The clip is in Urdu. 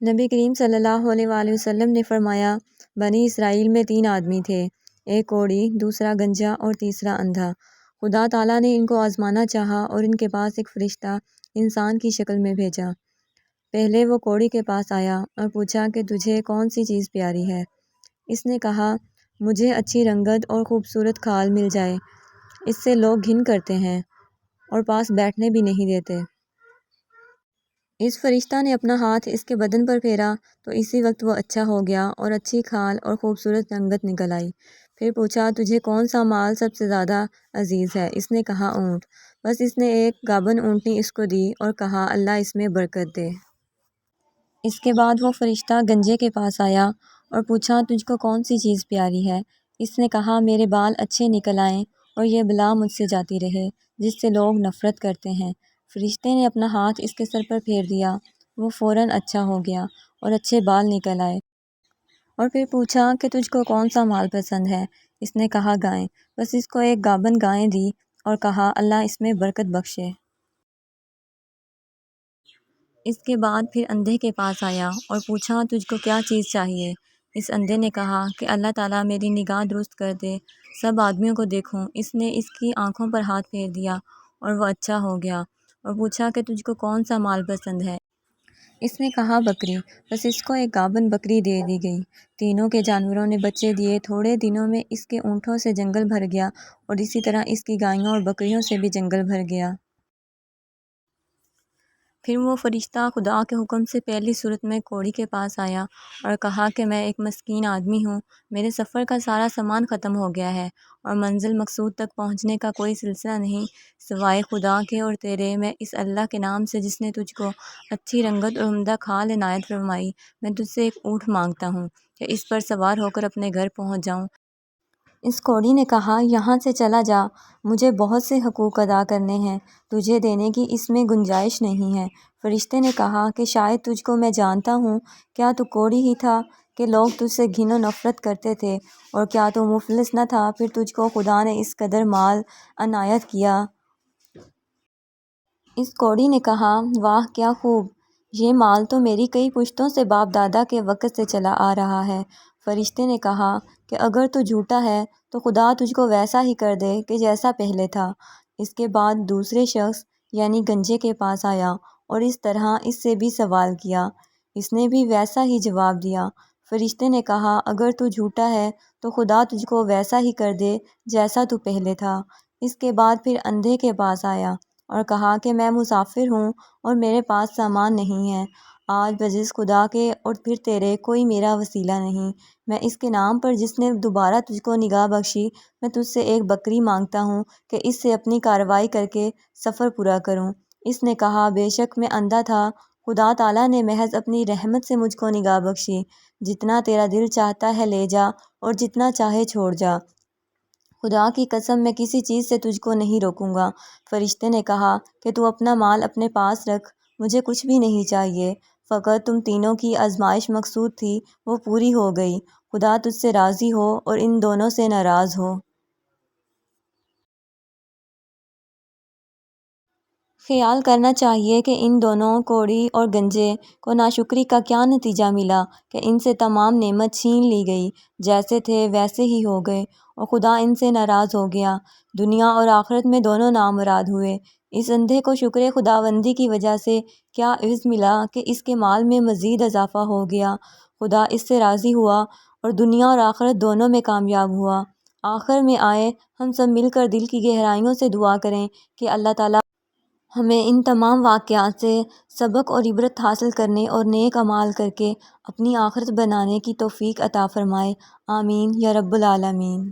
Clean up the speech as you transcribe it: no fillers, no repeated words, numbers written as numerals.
نبی کریم صلی اللہ علیہ وآلہ وسلم نے فرمایا، بنی اسرائیل میں 3 آدمی تھے، ایک کوڑی، دوسرا گنجا اور تیسرا اندھا۔ خدا تعالیٰ نے ان کو آزمانا چاہا اور ان کے پاس ایک فرشتہ انسان کی شکل میں بھیجا۔ پہلے وہ کوڑی کے پاس آیا اور پوچھا کہ تجھے کون سی چیز پیاری ہے؟ اس نے کہا، مجھے اچھی رنگت اور خوبصورت کھال مل جائے، اس سے لوگ گھن کرتے ہیں اور پاس بیٹھنے بھی نہیں دیتے۔ اس فرشتہ نے اپنا ہاتھ اس کے بدن پر پھیرا تو اسی وقت وہ اچھا ہو گیا اور اچھی کھال اور خوبصورت رنگت نکل آئی۔ پھر پوچھا، تجھے کون سا مال سب سے زیادہ عزیز ہے؟ اس نے کہا، اونٹ۔ بس اس نے ایک گابن اونٹنی اس کو دی اور کہا، اللہ اس میں برکت دے۔ اس کے بعد وہ فرشتہ گنجے کے پاس آیا اور پوچھا، تجھ کو کون سی چیز پیاری ہے؟ اس نے کہا، میرے بال اچھے نکل آئیں اور یہ بلا مجھ سے جاتی رہے جس سے لوگ نفرت کرتے ہیں۔ فرشتے نے اپنا ہاتھ اس کے سر پر پھیر دیا، وہ فوراً اچھا ہو گیا اور اچھے بال نکل آئے۔ اور پھر پوچھا کہ تجھ کو کون سا مال پسند ہے؟ اس نے کہا، گائیں۔ بس اس کو ایک گابن گائیں دی اور کہا، اللہ اس میں برکت بخشے۔ اس کے بعد پھر اندھے کے پاس آیا اور پوچھا، تجھ کو کیا چیز چاہیے؟ اس اندھے نے کہا کہ اللہ تعالیٰ میری نگاہ درست کر دے، سب آدمیوں کو دیکھوں۔ اس نے اس کی آنکھوں پر ہاتھ پھیر دیا اور وہ اچھا ہو گیا اور پوچھا کہ تجھ کو کون سا مال پسند ہے؟ اس نے کہا، بکری۔ بس اس کو ایک گابن بکری دے دی گئی۔ تینوں کے جانوروں نے بچے دیے۔ تھوڑے دنوں میں اس کے اونٹوں سے جنگل بھر گیا اور اسی طرح اس کی گائیوں اور بکریوں سے بھی جنگل بھر گیا۔ پھر وہ فرشتہ خدا کے حکم سے پہلی صورت میں کوڑی کے پاس آیا اور کہا کہ میں ایک مسکین آدمی ہوں، میرے سفر کا سارا سامان ختم ہو گیا ہے اور منزل مقصود تک پہنچنے کا کوئی سلسلہ نہیں سوائے خدا کے اور تیرے۔ میں اس اللہ کے نام سے جس نے تجھ کو اچھی رنگت اور عمدہ کھال عنایت فرمائی، میں تجھ سے ایک اونٹ مانگتا ہوں کہ اس پر سوار ہو کر اپنے گھر پہنچ جاؤں۔ اس کوڑی نے کہا، یہاں سے چلا جا، مجھے بہت سے حقوق ادا کرنے ہیں، تجھے دینے کی اس میں گنجائش نہیں ہے۔ فرشتے نے کہا کہ شاید تجھ کو میں جانتا ہوں، کیا تو کوڑی ہی تھا کہ لوگ تجھ سے گھن و نفرت کرتے تھے، اور کیا تو مفلس نہ تھا پھر تجھ کو خدا نے اس قدر مال عنایت کیا؟ اس کوڑی نے کہا، واہ کیا خوب، یہ مال تو میری کئی پشتوں سے باپ دادا کے وقت سے چلا آ رہا ہے۔ فرشتے نے کہا کہ اگر تو جھوٹا ہے تو خدا تجھ کو ویسا ہی کر دے کہ جیسا پہلے تھا۔ اس کے بعد دوسرے شخص یعنی گنجے کے پاس آیا اور اس طرح اس سے بھی سوال کیا، اس نے بھی ویسا ہی جواب دیا۔ فرشتے نے کہا، اگر تو جھوٹا ہے تو خدا تجھ کو ویسا ہی کر دے جیسا تو پہلے تھا۔ اس کے بعد پھر اندھے کے پاس آیا اور کہا کہ میں مسافر ہوں اور میرے پاس سامان نہیں ہے، آج بجز خدا کے اور پھر تیرے کوئی میرا وسیلہ نہیں۔ میں اس کے نام پر جس نے دوبارہ تجھ کو نگاہ بخشی، میں تجھ سے ایک بکری مانگتا ہوں کہ اس سے اپنی کارروائی کر کے سفر پورا کروں۔ اس نے کہا، بے شک میں اندھا تھا، خدا تعالیٰ نے محض اپنی رحمت سے مجھ کو نگاہ بخشی، جتنا تیرا دل چاہتا ہے لے جا اور جتنا چاہے چھوڑ جا، خدا کی قسم میں کسی چیز سے تجھ کو نہیں روکوں گا۔ فرشتے نے کہا کہ تو اپنا مال اپنے پاس رکھ، مجھے کچھ بھی نہیں چاہیے، فقط تم تینوں کی آزمائش مقصود تھی وہ پوری ہو گئی، خدا تجھ سے راضی ہو اور ان دونوں سے ناراض ہو۔ خیال کرنا چاہیے کہ ان دونوں کوڑی اور گنجے کو ناشکری کا کیا نتیجہ ملا کہ ان سے تمام نعمت چھین لی گئی، جیسے تھے ویسے ہی ہو گئے اور خدا ان سے ناراض ہو گیا، دنیا اور آخرت میں دونوں نامراد ہوئے۔ اس اندھے کو شکر خداوندی کی وجہ سے کیا عوض ملا کہ اس کے مال میں مزید اضافہ ہو گیا، خدا اس سے راضی ہوا اور دنیا اور آخرت دونوں میں کامیاب ہوا۔ آخر میں آئے ہم سب مل کر دل کی گہرائیوں سے دعا کریں کہ اللہ تعالیٰ ہمیں ان تمام واقعات سے سبق اور عبرت حاصل کرنے اور نیک اعمال کر کے اپنی آخرت بنانے کی توفیق عطا فرمائے، آمین یا رب العالمین۔